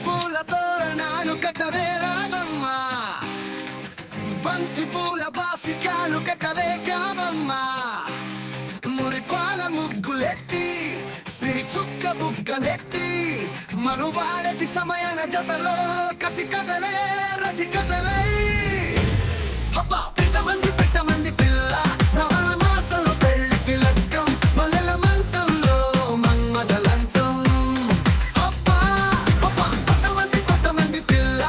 పూలతో నాలు కట్టవే రామమ్మ, బంతి పూల బాసికాలు కట్టవే కామమ్మ. మురిపాల ముగ్గులెట్టి సిరి చుక్క బుగ్గనెట్టి మనువాడటి సమయన జతలో కసి కదలే రసి కదలే. హబ్బా పెట్టమంది పిల్ల శ్రవణ మాసంలో పెళ్లికి లగ్గం మల్లెల మంచంలో మన్మథ లంచం. అబ్బా అబ్బా కొట్టమంది పిల్ల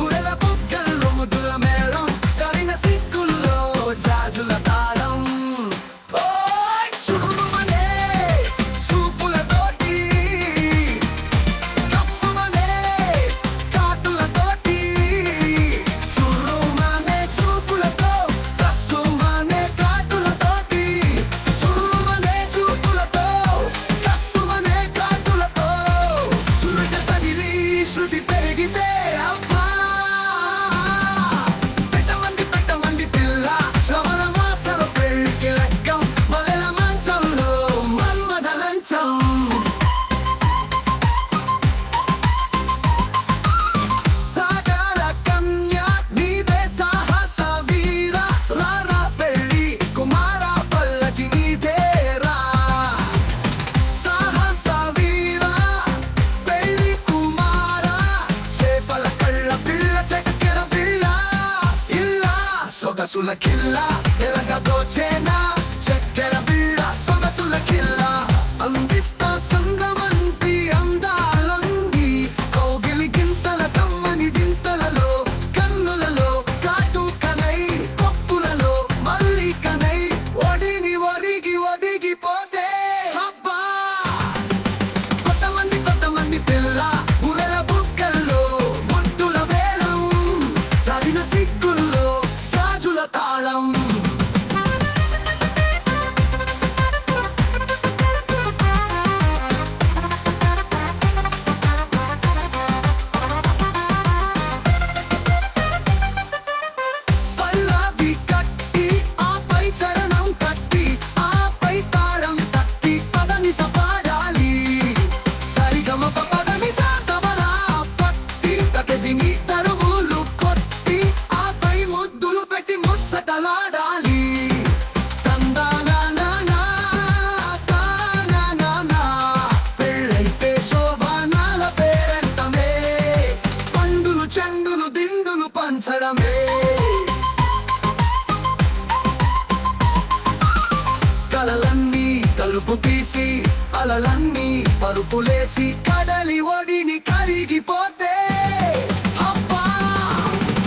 ఊరెల బుగ్గల్లో ముద్దుల మేళం జరిన సిక్కుల్లో జాజుల తాళం. ఓయ్ చురుమనే చూపులతోటి కస్సుమనే కాటులతోటి, చురుమనే చూపులతో కస్సుమనే కాటులతోటి, చురుమనే చూపులతో కస్సుమనే కాటులతో. చురుక తగిలి శృతి పెరిగితే అబ్బా పెట్టమంది పిల్ల శ్రవణ మాసంలో పెళ్లికి లగ్గం మల్లెల మంచంలో మన్మథ లంచం. సాగర కన్య నీదే సాహస వీర రారా పెళ్లి కుమార పల్లకి నీదేరా. సాహస వీర పెళ్లి కుమార చేపల కళ్ళ పిల్ల చక్కెర పిల్ల ఇల్ల సొగసుల కిల్ల ఎలగ దోచేనా చక్కెర పిల్ల సొగసుల కిల్ల. అందిస్తా సంగమంతి అందాలంది కౌగిలి గింతల కమ్మని వింతలలో కన్నులలో కాటుకనై కొప్పులలో మల్లికనై ఒడిని ఒదిగిపోతే అబ్బా కొట్టమంది పిల్ల ఊరెల బుగ్గల్లో ముద్దుల మేళం జరిన సిక్కుల్లో జాజుల తాళం. పల్లవి కట్టి ఆపై చరణం కట్టి ఆపై తాళం తట్టి పదని సపాడాలి. సరిగమ పదని సాతబలా పట్టి తకదిమి తరువులు కొట్టి ఆపై ముద్దులు పెట్టి ముచ్చటలాడాలి. తందానా తానా పెళ్ళైతే శోభనాల పేరెంటమే పండులు చెండులు దిండులు పంచడమే. కలలన్నీ తలుపు తీసి అలలన్నీ పరుపులేసి కడలి ఒడిని కరిగిపోతే అబ్బా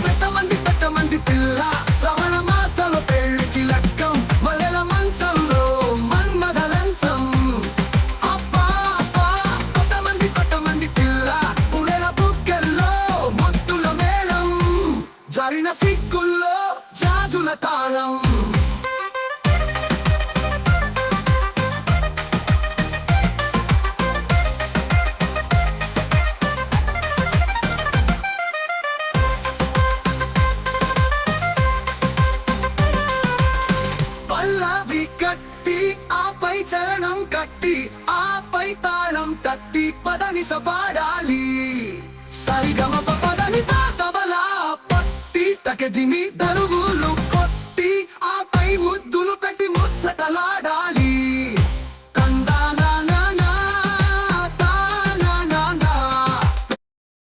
పెట్టమంది పిల్ల శ్రవణ మాసంలో పెళ్లికి లగ్గం మల్లెల మంచంలో మన్మథ లంచం. అబ్బా అబ్బా కొట్టమంది పిల్ల ఊరెల బుగ్గల్లో ముద్దుల మేళం జరిన సిక్కుల్లో జాజుల తాళం. పల్లవి కట్టి ఆపై చరణం కట్టి ఆపై తాళం తట్టి పదని సపాడాలి. సరిగమ పదని సాతబలా పట్టి తకదిమి దరువు